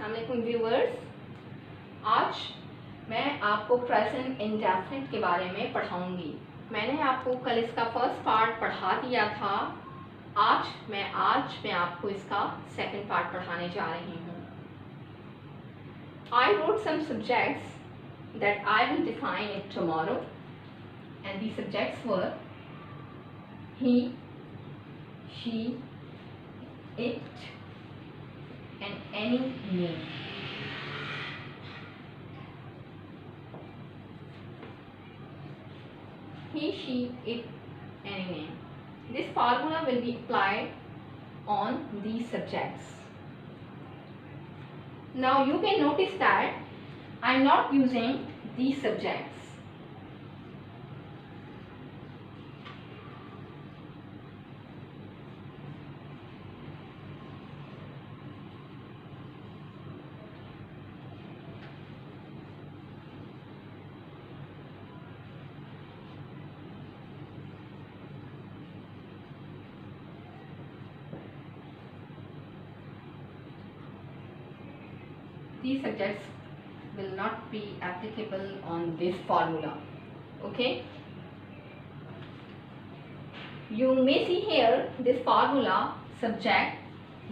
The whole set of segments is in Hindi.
अस्सलाम वालेकुम व्यूअर्स। आज मैं आपको प्रेजेंट इंडेफिनिट के बारे में पढ़ाऊंगी। मैंने आपको कल इसका फर्स्ट पार्ट पढ़ा दिया था। आज मैं आपको इसका सेकंड पार्ट पढ़ाने जा रही हूँ। I wrote some subjects that I will define it tomorrow, and these subjects were he, she, it, and any name. He, she, it, any name. This formula will be applied on these subjects. Now you can notice that I am not using these subjects. These subjects will not be applicable on this formula. Okay. You may see here this formula: subject,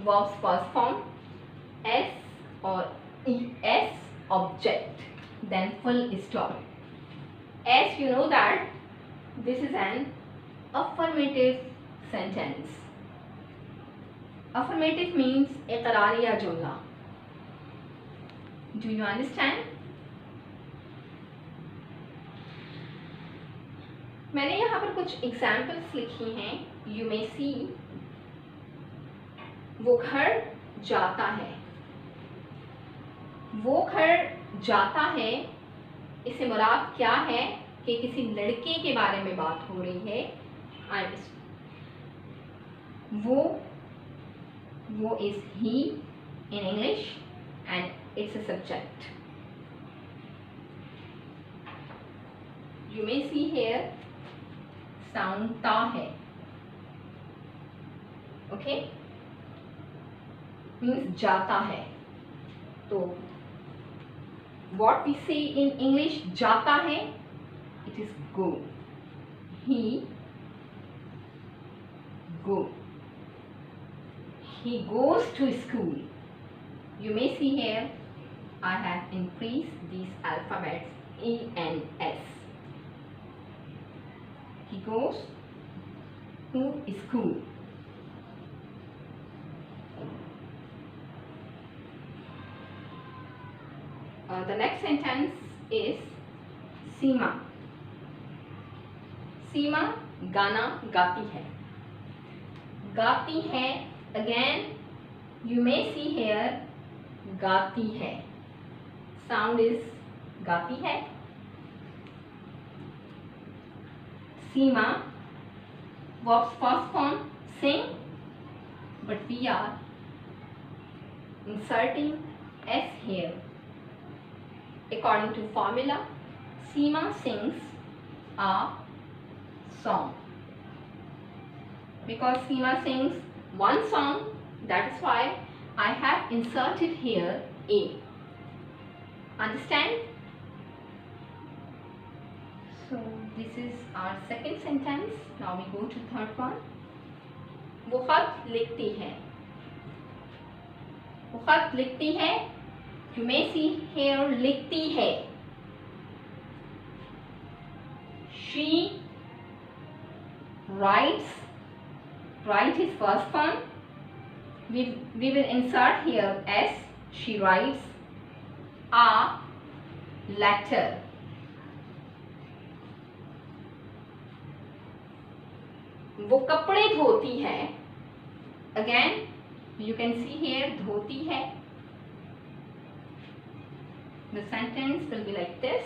verbs first form, S or ES, object, then full stop. As you know that this is an affirmative sentence. Affirmative means इकरारिया जुमला. Do you understand? मैंने यहाँ पर कुछ एग्जाम्पल्स लिखी हैं. You may see. वो घर जाता है. वो घर जाता है, इससे मुराद क्या है कि किसी लड़के के बारे में बात हो रही है. वो is he in English and it's a subject. You may see here sound ta hai. Okay, means jata hai. So what we say in English jata hai, it is go. He go. He goes to school. You may see here I have increased these alphabets E and S. He goes to school. The next sentence is सीमा. सीमा गाना गाती है. गाती है. Again you may see here गाती है. Sound is गाती है. सीमा verbs first form sing, but we are inserting S here. According to formula, Seema sings a song. Because Seema sings one song, that is why I have inserted here A. Understand? So this is our second sentence. Now we go to third one. वो खत लिखती है. वो खत लिखती है. You may see here लिखती है. She writes. Write is first form. We will insert here S. She writes a letter. वो कपड़े धोती है. Again you can see here धोती है. The sentence will be like this.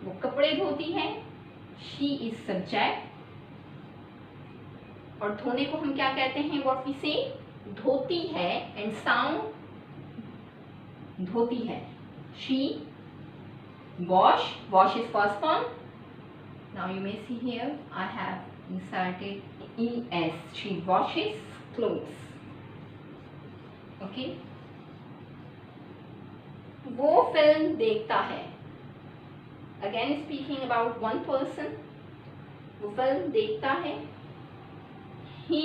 वो कपड़े धोती है. She is subject. और धोने को हम क्या कहते हैं? What we say? धोती है. And sound धोती है. She wash. Wash is first form. Now you may see here I have inserted ES. She washes clothes. Okay. वो फिल्म देखता है। Again speaking about one person, वो फिल्म देखता है। ही,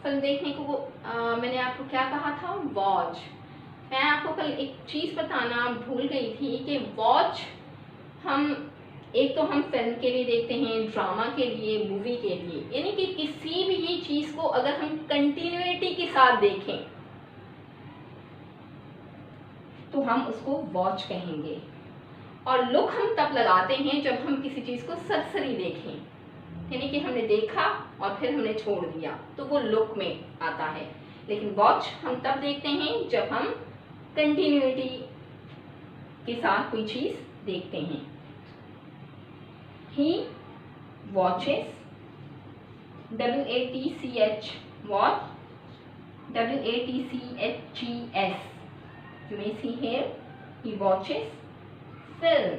फिल्म देखने को मैंने आपको क्या कहा था, वॉच। मैं आपको कल एक चीज़ बताना भूल गई थी कि वॉच हम एक तो हम फिल्म के लिए देखते हैं, ड्रामा के लिए, मूवी के लिए, यानी कि किसी भी चीज़ को अगर हम कंटिन्यूटी के साथ देखें तो हम उसको वॉच कहेंगे। और लुक हम तब लगाते हैं जब हम किसी चीज़ को सरसरी देखें, यानी कि हमने देखा और फिर हमने छोड़ दिया, तो वो लुक में आता है। लेकिन वॉच हम तब देखते हैं जब हम कंटिन्यूटी के साथ कोई चीज़ देखते हैं। He watches, WATCH, watch, WATCHES. You may see here, he watches film.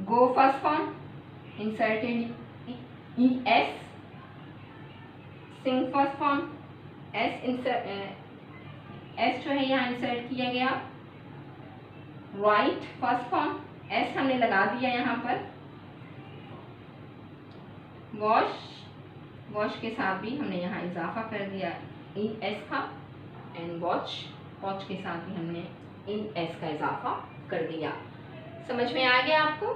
Go first form, inserted ES. Sing first form, S जो है यहाँ इंसर्ट किया गया। राइट फर्स्ट फॉर्म, S हमने लगा दिया यहाँ पर। वॉश, वॉश के साथ भी हमने यहाँ इजाफा कर दिया ES का। एंड वॉच, वॉच के साथ भी हमने ES का इजाफा कर दिया। समझ में आ गया आपको?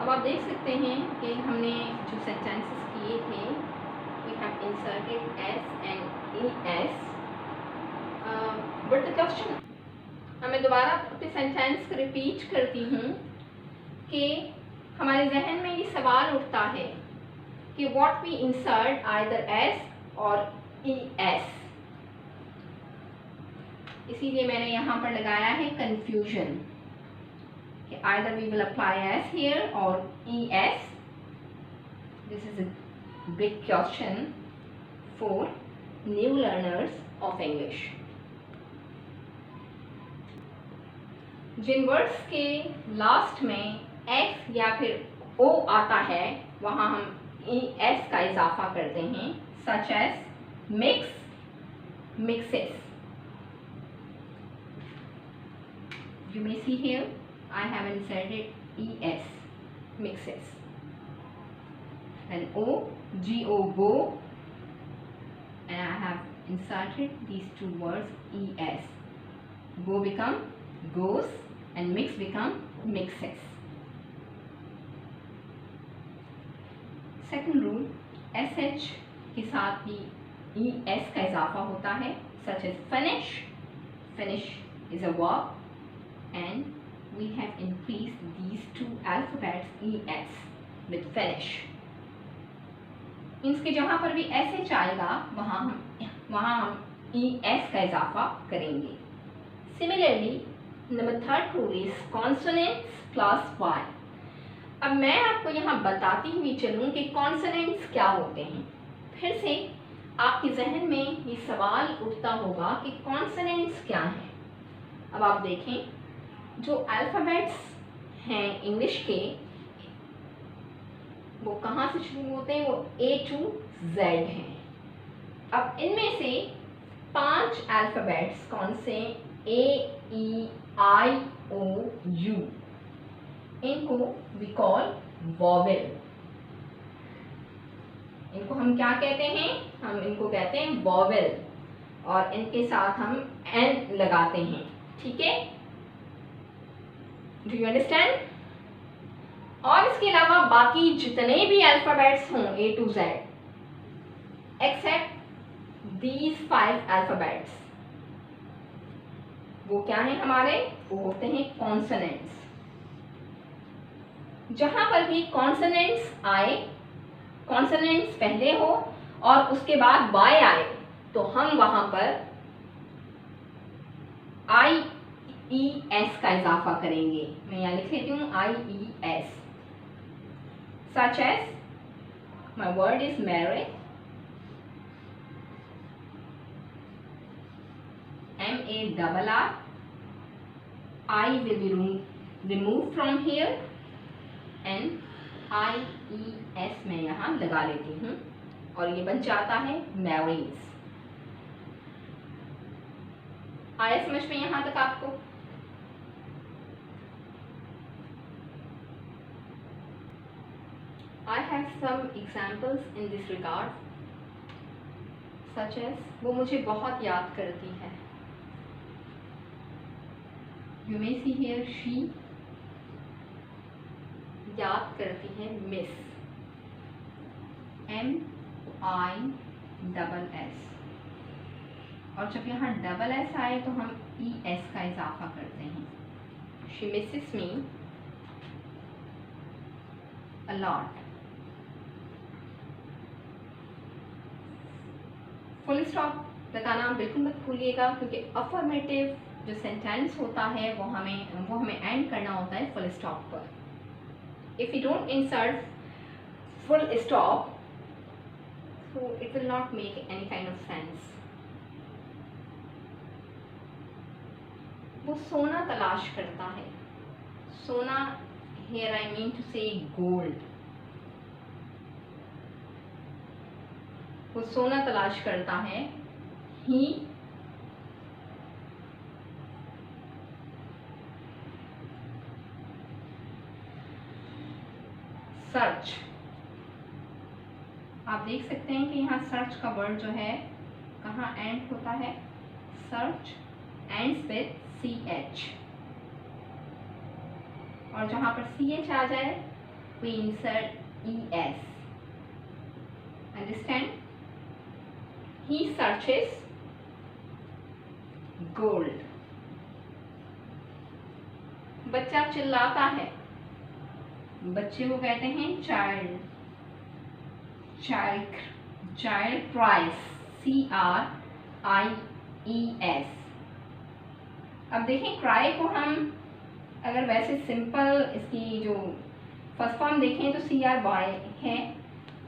अब आप देख सकते हैं कि हमने जो सेंटेंसेस किए थे, we have inserted S and ES, but the question, मैं दोबारा अपने सेंटेंस को रिपीट करती हूँ कि हमारे जहन में ये सवाल उठता है कि what we insert either S और ES, इसीलिए मैंने यहाँ पर लगाया है confusion. Either we will apply S here or ES. This is a big question for new learners of English. जिन वर्ड्स के लास्ट में X या फिर O आता है वहाँ हम ES का इजाफा करते हैं, such as mix, mixes. You may see here I have inserted ES, mixes, and O, GO, go, and I have inserted these two words ES. Go become goes and mix become mixes. Second rule, SH के साथ भी ES का इजाफा होता है, such as finish, finish is a verb, and we have increased these two alphabets ES with finish. इसके जहाँ पर भी SH आएगा वहाँ हम ES का इजाफा करेंगे। Similarly, number third rule is consonants plus Y. अब मैं आपको यहाँ बताती हुई चलूँ कि consonants क्या होते हैं। फिर से आपके जहन में ये सवाल उठता होगा कि consonants क्या हैं। अब आप देखें, जो अल्फ़ाबेट्स हैं इंग्लिश के, वो कहाँ से शुरू होते हैं, वो A to Z हैं। अब इनमें से 5 अल्फ़ाबेट्स कौन से, A, E, I, O, U, इनको we call vowel। इनको हम क्या कहते हैं, हम इनको कहते हैं vowel, और इनके साथ हम N लगाते हैं, ठीक है? Do you understand? और इसके अलावा बाकी जितने भी अल्फ़ाबेट्स हों A to Z, except these 5 alphabets, वो क्या हैं हमारे, वो होते हैं कॉन्सोनेंट्स। जहां पर भी कॉन्सोनेंट्स आए, कॉन्सोनेंट्स पहले हो और उसके बाद Y आए, तो हम वहां पर IES का इजाफा करेंगे। मैं यहाँ लिख लेती हूँ IES, such as my word is Mary, a double R. I will be removed from here and IES मैं यहाँ लगा लेती हूँ और ये बन जाता है marines. आया समझ में यहाँ तक आपको? I have some examples in this regard, such as वो मुझे बहुत याद करती है. You may see here she याद करती है मिस, MISS, और जब यहाँ डबल एस आए तो हम ES का इजाफा करते हैं. She misses me a lot. Full stop लगाना बिल्कुल मत भूलिएगा, क्योंकि अफर्मेटिव जो सेंटेंस होता है वो हमें एंड करना होता है फुल स्टॉप पर. If you don't insert full stop so it will not make any kind of sense. वो सोना तलाश करता है. सोना here I mean to say gold. वो सोना तलाश करता है. He search. आप देख सकते हैं कि यहाँ सर्च का वर्ड जो है कहाँ एंड होता है. सर्च एंड्स विथ CH, और जहाँ पर CH आ जाए we insert ES. Understand? He searches gold. बच्चा चिल्लाता है. बच्चे को कहते हैं चाइल्ड. Child cries, CRIES. अब देखें क्राई को हम अगर वैसे सिंपल इसकी जो फर्स्ट फॉर्म देखें तो CRY है,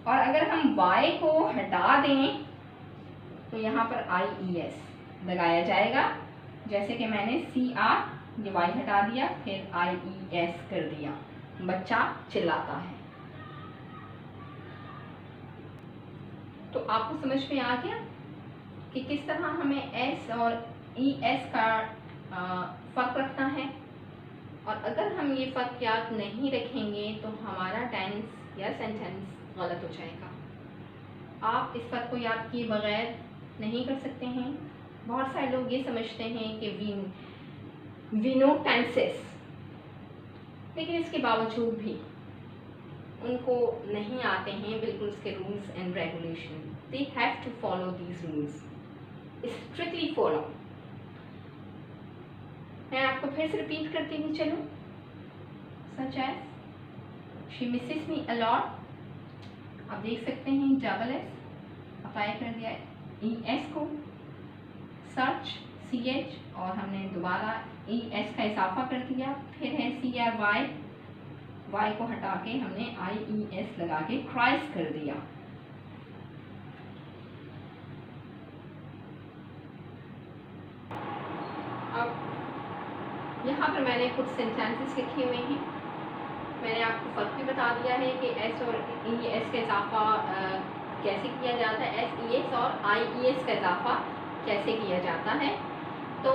और अगर हम Y को हटा दें तो यहाँ पर IES लगाया जाएगा. जैसे कि मैंने CR ये Y हटा दिया, फिर IES कर दिया. बच्चा चिल्लाता है. तो आपको समझ में आ गया कि किस तरह हमें S और ES का फ़र्क रखना है. और अगर हम ये फ़र्क याद नहीं रखेंगे तो हमारा टेंस या सेंटेंस गलत हो जाएगा. आप इस फ़र्क को याद किए बगैर नहीं कर सकते हैं. बहुत सारे लोग ये समझते हैं कि वी नो टेंसेस, लेकिन इसके बावजूद भी उनको नहीं आते हैं बिल्कुल इसके rules and regulation. They have to follow these rules, strictly follow. मैं आपको फिर से रिपीट करती हुई चलूँ. Such as she misses me a lot. आप देख सकते हैं डबल एस अप्लाई कर दिया ES को. सर्च CH और हमने दोबारा ES का इजाफा कर दिया. फिर है CRY, Y को हटा के हमने IES लगा के क्राइस कर दिया. अब यहाँ पर मैंने कुछ सेंटेंसेस लिखे हुए हैं. मैंने आपको फ़र्क भी बता दिया है कि S और ES का इजाफा कैसे किया जाता है. SES और IES का इजाफा कैसे किया जाता है. तो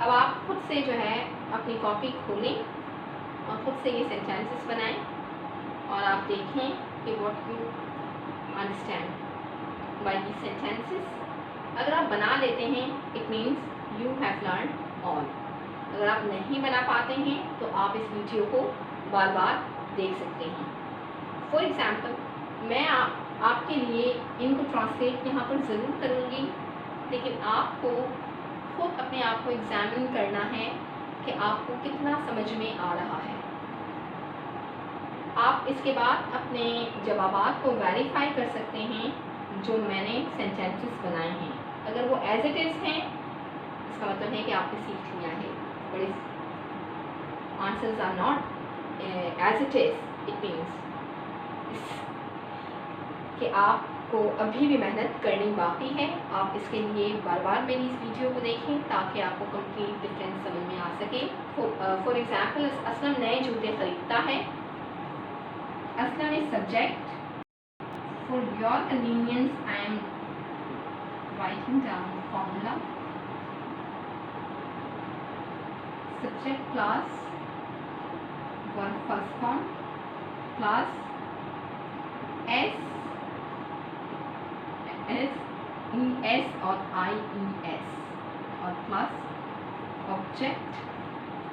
अब आप खुद से जो है अपनी कॉपी खोलें और ख़ुद से ये सेंटेंसेस बनाएं और आप देखें कि what you understand by these sentences. अगर आप बना लेते हैं it means you have learn all. अगर आप नहीं बना पाते हैं तो आप इस वीडियो को बार बार देख सकते हैं. फॉर एग्ज़ाम्पल मैं आपके लिए इनको ट्रांसलेट यहाँ पर ज़रूर करूँगी, लेकिन आपको खुद अपने आप को एग्जामिन करना है कि आपको कितना समझ में आ रहा है. आप इसके बाद अपने जवाबात को वेरीफाई कर सकते हैं जो मैंने सेंटेंसेस बनाए हैं. अगर वो एज इट इज़ हैं इसका मतलब है कि आपने सीख लिया है. But if answers are not as it is, it means कि आप आपको अभी भी मेहनत करनी बाकी है। आप इसके लिए बार बार मेरी इस वीडियो को देखें ताकि आपको कंप्लीट डिफरेंस समझ में आ सके। फॉर एग्जाम्पल, असलम नए जूते खरीदता है। Aslam is subject. For your convenience I am writing down formula. Subject class verb first form class S और IES और plus object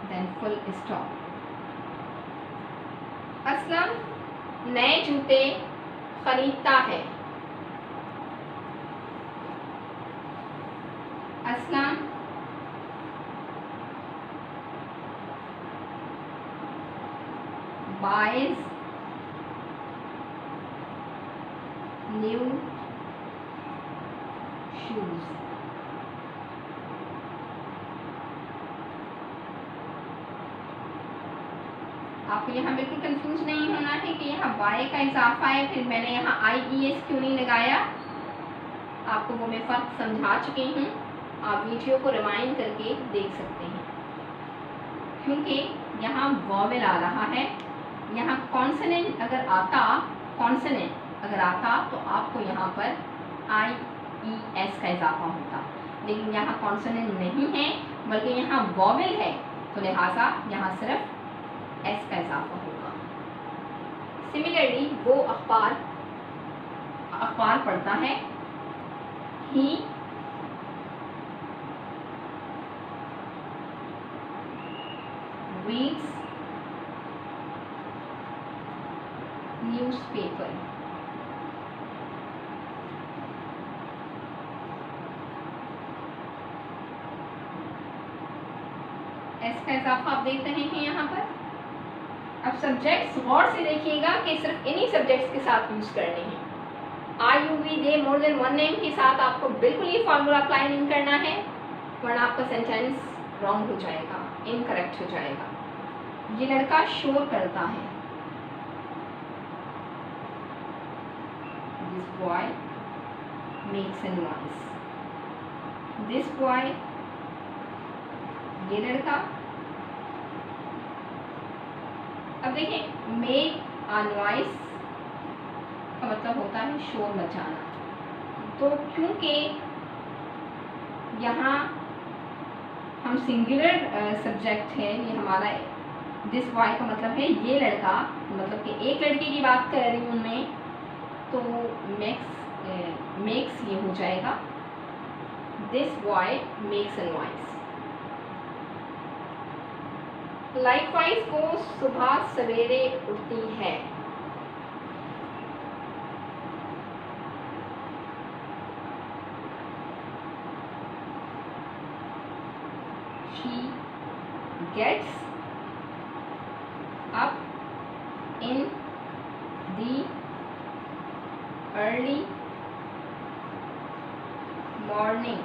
then full stop. Aslam नए जूते खरीदता है। Aslam buys new shoes। आपको यहाँ बिल्कुल कंफ्यूज नहीं होना है कि यहाँ बाय का इजाफा है, फिर मैंने यहाँ IES क्यों नहीं लगाया। आपको वो मैं फ़र्क समझा चुकी हूँ, आप वीडियो को रिवाइंड करके देख सकते हैं। क्योंकि यहाँ वॉवेल आ रहा है, यहाँ कॉन्सोनेंट अगर आता तो आपको यहाँ पर IES का इजाफा होता, लेकिन यहाँ कॉन्सोनेंट नहीं है बल्कि यहाँ वॉवेल है, तो लिहाजा यहाँ सिर्फ S का इजाफा होगा। सिमिलरली वो अखबार पढ़ता है। ही reads newspaper। एस का इजाफा आप देख रहे हैं यहाँ पर। अब सब्जेक्ट्स गौर से देखिएगा कि सिर्फ इन्हीं सब्जेक्ट्स के साथ यूज करने हैं। IUV दे मोर देन वन नेम के साथ आपको बिल्कुल ये फार्मूला अप्लाई नहीं करना है, वरना आपका सेंटेंस रॉन्ग हो जाएगा, इनकरेक्ट हो जाएगा। ये लड़का शोर करता है। This boy makes a noise. This boy, ये लड़का। अब देखें, मेक अ नॉइज का मतलब होता है शोर मचाना। तो क्योंकि यहाँ हम सिंगुलर सब्जेक्ट है, ये हमारा दिस बॉय का मतलब है ये लड़का, मतलब कि एक लड़के की बात कर रही हूँ मैं, तो मेक्स ये हो जाएगा this boy makes a noise. Likewise वो सुबह सवेरे उठती है। She gets up in the early morning।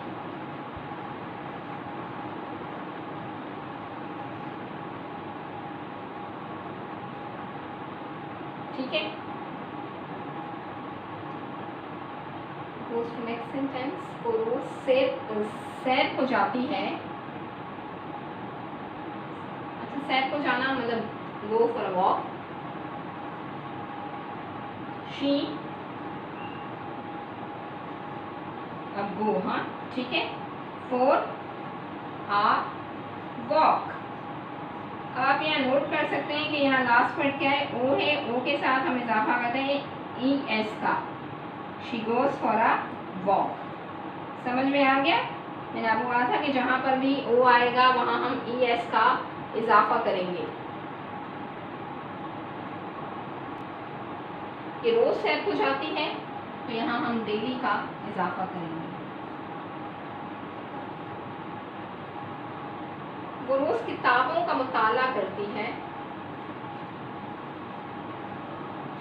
ठीक है। नेक्स्ट सेंटेंस, वो रोज सैर को जाती है। अच्छा, सैर को जाना मतलब go for a walk. She, अब गो, हाँ ठीक है, फॉर आ वॉक। अब आप यहाँ नोट कर सकते हैं कि यहाँ लास्ट वर्ड क्या है, ओ है, ओ के साथ हम इजाफा करते हैं ES का। She goes for a walk. समझ में आ गया? मैंने आपको कहा था कि जहाँ पर भी ओ आएगा वहाँ हम ES का इजाफा करेंगे। कि रोज सैर को जाती है, तो यहाँ हम डेली का इजाफा करेंगे। वो रोज किताबों का मुताला करती है।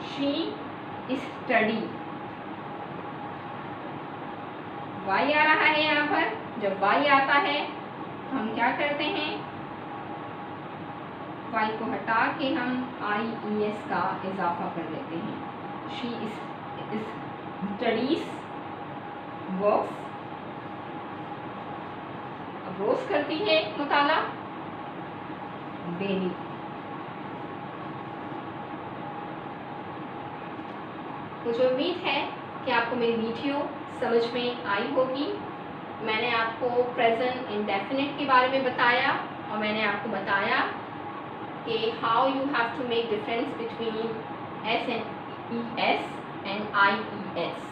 She study. वाई आ रहा है यहाँ पर। जब वाई आता है तो हम क्या करते हैं, वाई को हटा के हम IES का इजाफा कर लेते हैं। शी स्टडीज, वर्क्स, अब रोज करती है मुताला, डेली। मुझे उम्मीद है कि आपको मेरी वीडियो समझ में आई होगी। मैंने आपको प्रेजेंट इंडेफिनिट के बारे में बताया और मैंने आपको बताया कि how you have to make difference between S and E S and I E S.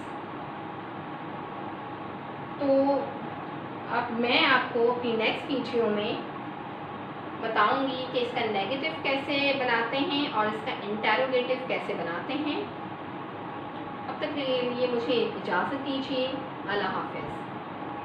तो अब मैं आपको अपनी नेक्स्ट वीडियो में बताऊंगी कि इसका नेगेटिव कैसे बनाते हैं और इसका इंटेरोगेटिव कैसे बनाते हैं। अब तक के लिए मुझे इजाज़त दीजिए। अल्लाह हाफ़िज़।